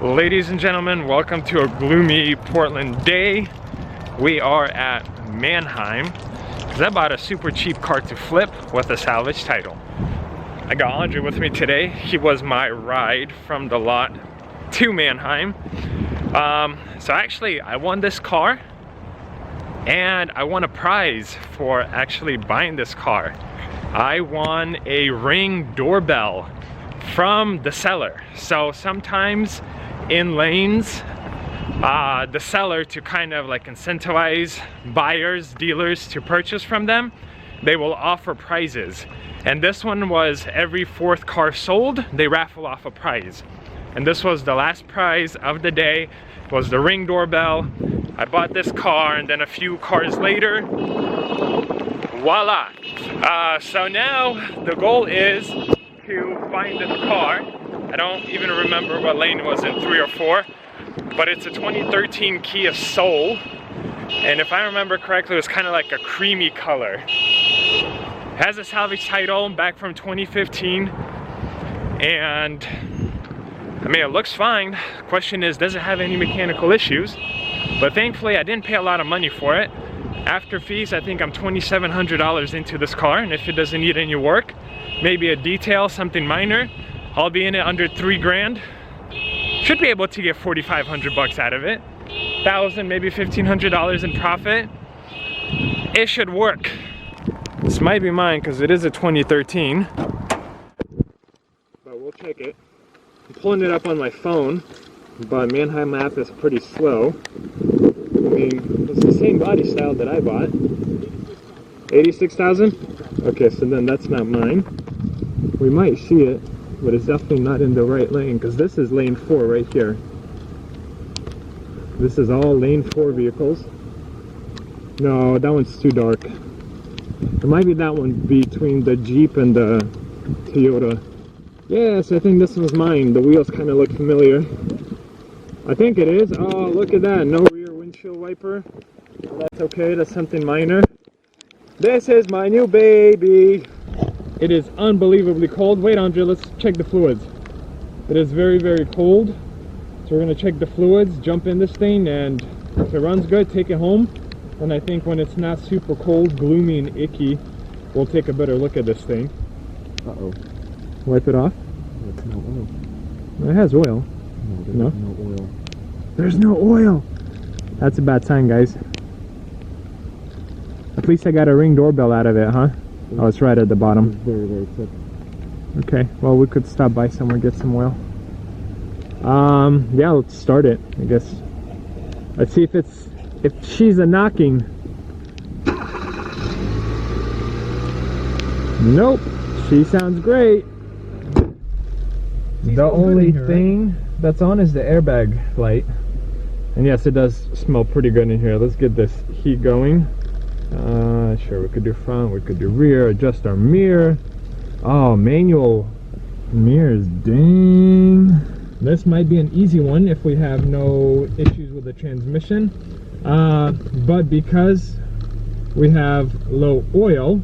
Ladies and gentlemen, welcome to a gloomy Portland day. We are at Mannheim because I bought a super cheap car to flip with a salvage title. I got Andre with me today. He was my ride from the lot to Mannheim. So actually I won this car and I won a prize for actually buying this car. I won a Ring doorbell from the seller. So sometimes in lanes, the seller, to kind of like incentivize buyers, dealers to purchase from them, they will offer prizes. And this one was every fourth car sold, they raffle off a prize. And this was the last prize of the day, was the Ring doorbell. I bought this car and then a few cars later, voila. So now the goal is to find this car. I don't even remember what lane it was in, 3 or 4, but it's a 2013 Kia Soul, and if I remember correctly, it was kind of like a creamy color. It has a salvage title back from 2015, and I mean, it looks fine. Question is, does it have any mechanical issues? But thankfully, I didn't pay a lot of money for it. After fees, I think I'm $2,700 into this car, and if it doesn't need any work, maybe a detail, something minor, I'll be in it under 3 grand. Should be able to get 4,500 bucks out of it. 1,000, maybe $1,500 in profit. It should work. This might be mine because it is a 2013. But we'll check it. I'm pulling it up on my phone, but Mannheim map is pretty slow. I mean, it's the same body style that I bought. 86,000? Okay, so then that's not mine. We might see it, but it's definitely not in the right lane, because this is lane 4 right here. This is all lane 4 vehicles. No, that one's too dark. It might be that one between the Jeep and the Toyota. Yes, I think this was mine. The wheels kind of look familiar. I think it is. Oh, look at that. No rear windshield wiper. Well, that's okay. That's something minor. This is my new baby. It is unbelievably cold. Wait, Andre, let's check the fluids. It is very, very cold. So we're going to check the fluids, jump in this thing, and if it runs good, take it home. And I think when it's not super cold, gloomy, and icky, we'll take a better look at this thing. Uh-oh. Wipe it off? It's no oil. It has oil. No, there's no oil. There's no oil! That's a bad sign, guys. At least I got a Ring doorbell out of it, huh? Oh, it's right at the bottom. It's very, very thick. Okay, well, we could stop by somewhere, get some oil. Yeah, let's start it, I guess. Let's see if she's a knocking. Nope, she sounds great. The only thing that's on is the airbag light. And yes, it does smell pretty good in here. Let's get this heat going. Sure, we could do front, we could do rear, adjust our mirror. Oh, manual mirrors, dang. This might be an easy one if we have no issues with the transmission. But because we have low oil,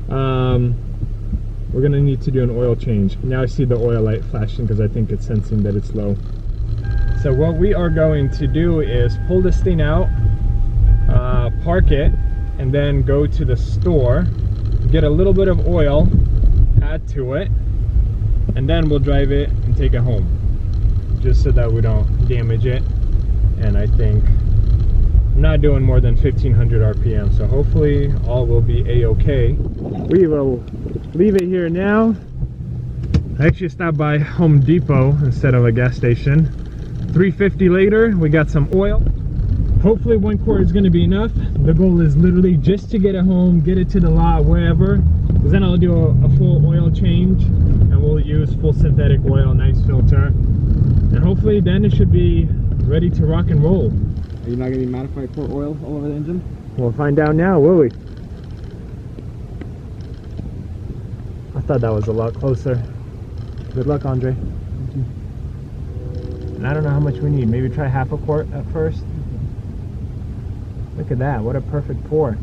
we're gonna need to do an oil change. Now I see the oil light flashing because I think it's sensing that it's low. So what we are going to do is pull this thing out, park it, and then go to the store, get a little bit of oil, add to it, and then we'll drive it and take it home, just so that we don't damage it. And I think I'm not doing more than 1,500 RPM, so hopefully all will be a-okay. We will leave it here now. I actually stopped by Home Depot instead of a gas station. $3.50 later, we got some oil. Hopefully 1 quart is going to be enough. The goal is literally just to get it home, get it to the lot, wherever. Because then I'll do a full oil change, and we'll use full synthetic oil, nice filter. And hopefully then it should be ready to rock and roll. Are you not going to be modified for oil all over the engine? We'll find out now, will we? I thought that was a lot closer. Good luck, Andre. Thank you. And I don't know how much we need. Maybe try half a quart at first. Look at that, what a perfect pour.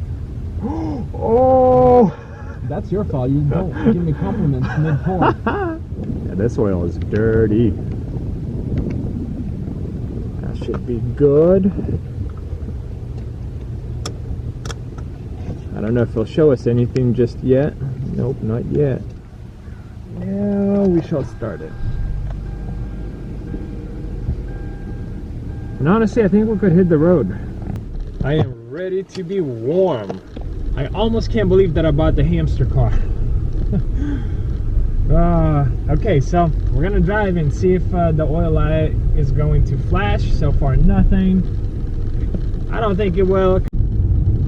Oh! That's your fault. You don't give me compliments mid-pour. Yeah, this oil is dirty. should be good. I don't know if it'll show us anything just yet. Nope, not yet. Now we shall start it. And honestly, I think we could hit the road. I am ready to be warm. I almost can't believe that I bought the HAMSTER car. Okay, so we're gonna drive and see if the oil light is going to flash. So far, nothing. I don't think it will.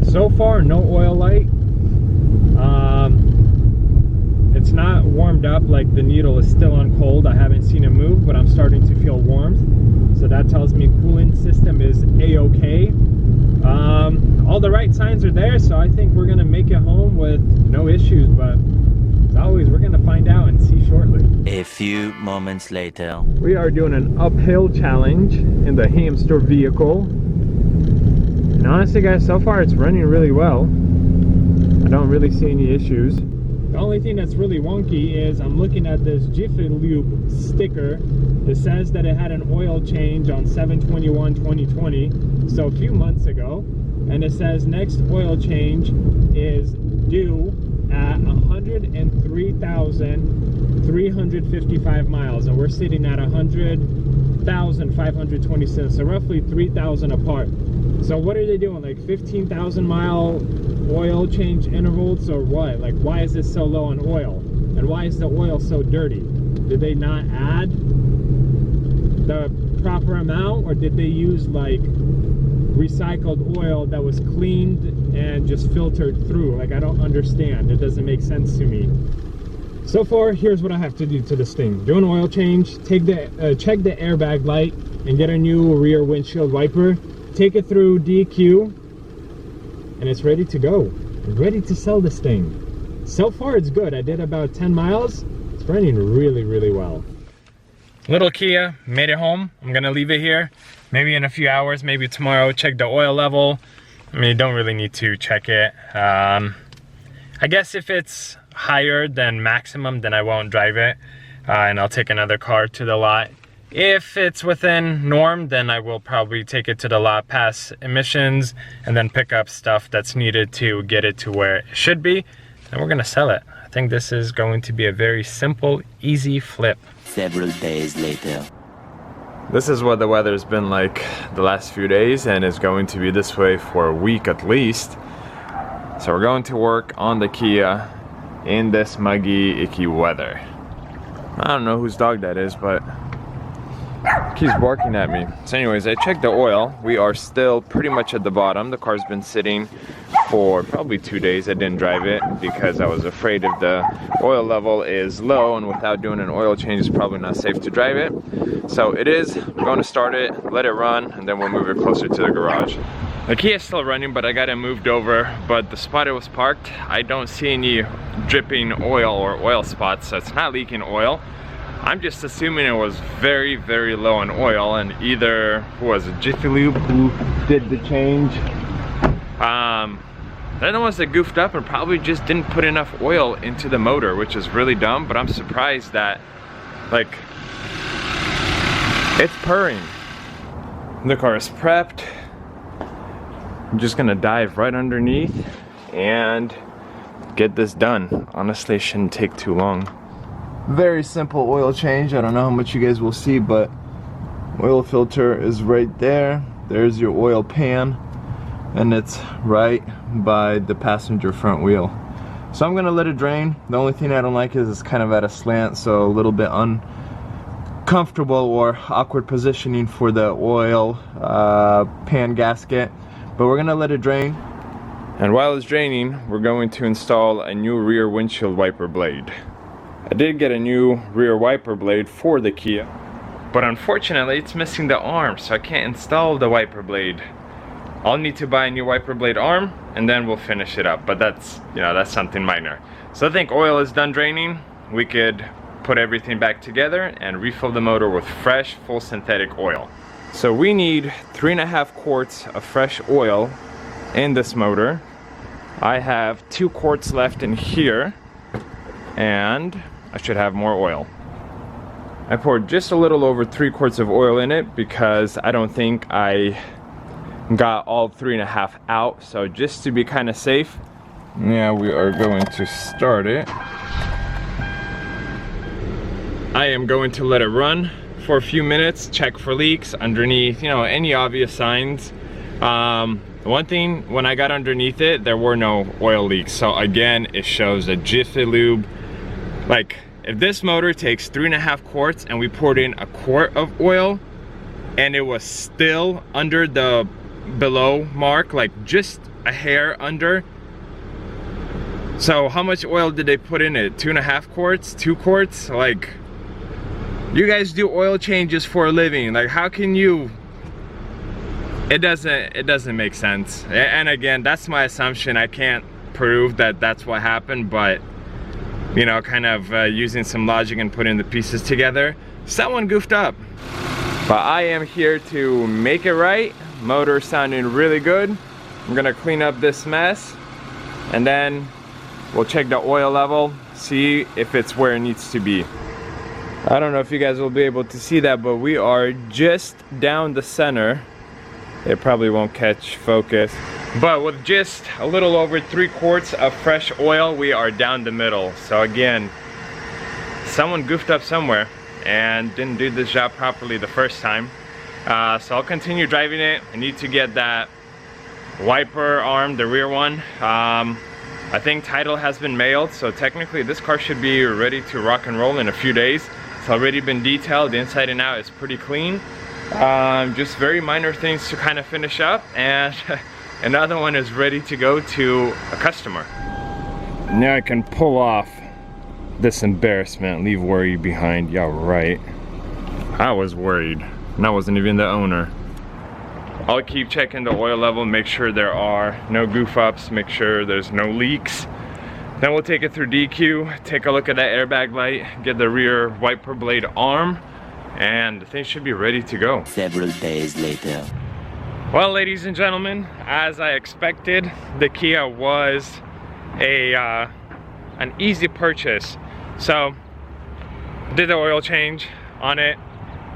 So far, no oil light. It's not warmed up, like the needle is still on cold. I haven't seen it move, but I'm starting to feel warmth. So that tells me coolant system is a-okay. All the right signs are there, so I think we're gonna make it home with no issues, but as always, we're gonna find out and see shortly. A few moments later. We are doing an uphill challenge in the HAMSTER vehicle. And honestly, guys, so far it's running really well. I don't really see any issues. The only thing that's really wonky is I'm looking at this Jiffy Lube sticker. It says that it had an oil change on 7/21/2020, so a few months ago. And it says next oil change is due at 103,355 miles, and we're sitting at 100,526, so roughly 3,000 apart. So what are they doing, like 15,000 mile oil change intervals or what? Like, why is this so low on oil? And why is the oil so dirty? Did they not add the proper amount, or did they use like recycled oil that was cleaned and just filtered through? Like, I don't understand. It doesn't make sense to me. So far, here's what I have to do to this thing. Do an oil change, take the check the airbag light, and get a new rear windshield wiper. Take it through DQ, and it's ready to go. I'm ready to sell this thing. So far, it's good. I did about 10 miles. It's running really, really well. Little Kia, made it home. I'm gonna leave it here. Maybe in a few hours, maybe tomorrow, check the oil level. I mean, you don't really need to check it. I guess if it's higher than maximum, then I won't drive it. And I'll take another car to the lot. If it's within norm, then I will probably take it to the lot, pass emissions, and then pick up stuff that's needed to get it to where it should be. And we're gonna sell it. I think this is going to be a very simple, easy flip. Several days later. This is what the weather's been like the last few days, and it's going to be this way for a week at least. So we're going to work on the Kia in this muggy, icky weather. I don't know whose dog that is, but keeps barking at me. So anyways, I checked the oil. We are still pretty much at the bottom. The car's been sitting for probably 2 days. I didn't drive it because I was afraid if the oil level is low and without doing an oil change, it's probably not safe to drive it. So it is. We're going to start it, let it run, and then we'll move it closer to the garage. The Kia is still running, but I got it moved over. But the spot it was parked, I don't see any dripping oil or oil spots, so it's not leaking oil. I'm just assuming it was very, very low on oil, and either, who was it, Jiffy Lube who did the change? They're the ones that goofed up and probably just didn't put enough oil into the motor, which is really dumb, but I'm surprised that, like, it's purring. The car is prepped. I'm just gonna dive right underneath and get this done. Honestly, it shouldn't take too long. Very simple oil change. I don't know how much you guys will see, but oil filter is right there. There's your oil pan, and it's right by the passenger front wheel. So I'm gonna let it drain. The only thing I don't like is it's kind of at a slant, so a little bit uncomfortable or awkward positioning for the oil pan gasket. But we're gonna let it drain. And while it's draining, we're going to install a new rear windshield wiper blade. I did get a new rear wiper blade for the Kia, but unfortunately it's missing the arm, so I can't install the wiper blade. I'll need to buy a new wiper blade arm, and then we'll finish it up, but that's, you know, that's something minor. So I think oil is done draining. We could put everything back together and refill the motor with fresh, full synthetic oil. So we need 3.5 quarts of fresh oil in this motor. I have 2 quarts left in here, and I should have more oil. I poured just a little over 3 quarts of oil in it because I don't think I got all 3.5 out. So just to be kind of safe, now we are going to start it. I am going to let it run for a few minutes, check for leaks underneath, you know, any obvious signs. One thing, when I got underneath it, there were no oil leaks. So again, it shows a Jiffy Lube. Like, if this motor takes 3.5 quarts and we poured in 1 quart of oil and it was still under the below mark, like just a hair under. So how much oil did they put in it? 2.5 quarts, 2 quarts? Like, you guys do oil changes for a living. Like, how can you? It doesn't make sense. And again, that's my assumption. I can't prove that that's what happened, but you know, kind of using some logic and putting the pieces together, someone goofed up. But I am here to make it right. Motor sounding really good. I'm gonna clean up this mess and then we'll check the oil level, see if it's where it needs to be. I don't know if you guys will be able to see that, but we are just down the center. It probably won't catch focus, but with just a little over 3 quarts of fresh oil, we are down the middle. So again, someone goofed up somewhere and didn't do this job properly the first time. So I'll continue driving it. I need to get that wiper arm, the rear one. I think title has been mailed, so technically this car should be ready to rock and roll in a few days. It's already been detailed, the inside and out is pretty clean. Just very minor things to kind of finish up, and another one is ready to go to a customer. Now I can pull off this embarrassment, leave worry behind. Yeah, right. I was worried, and I wasn't even the owner. I'll keep checking the oil level, make sure there are no goof ups, make sure there's no leaks. Then we'll take it through DQ, take a look at that airbag light, get the rear wiper blade arm, and the thing should be ready to go. Several days later. Well, ladies and gentlemen, as I expected, the Kia was an easy purchase. So, did the oil change on it,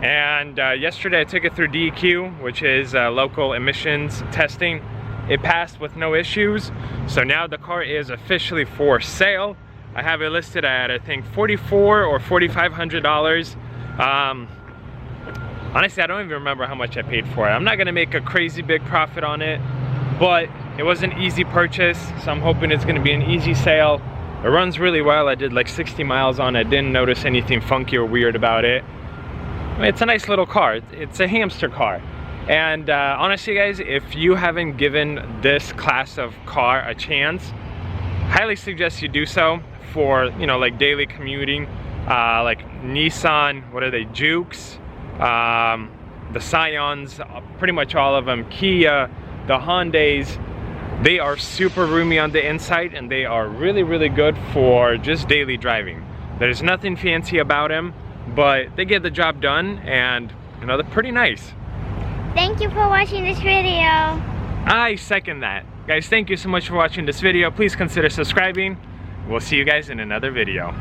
and yesterday I took it through DEQ, which is local emissions testing. It passed with no issues, so now the car is officially for sale. I have it listed at, I think, $4,400 or $4,500. Honestly, I don't even remember how much I paid for it. I'm not gonna make a crazy big profit on it, but it was an easy purchase, so I'm hoping it's gonna be an easy sale. It runs really well. I did like 60 miles on it. Didn't notice anything funky or weird about it. I mean, it's a nice little car. It's a hamster car. And honestly, guys, if you haven't given this class of car a chance, highly suggest you do so for, you know, like daily commuting. Like Nissan, what are they, Jukes, the Scions, pretty much all of them, Kia, the Hyundais. They are super roomy on the inside, and they are really, really good for just daily driving. There's nothing fancy about them, but they get the job done, and you know, they're pretty nice. Thank you for watching this video. I second that. Guys, thank you so much for watching this video. Please consider subscribing. We'll see you guys in another video.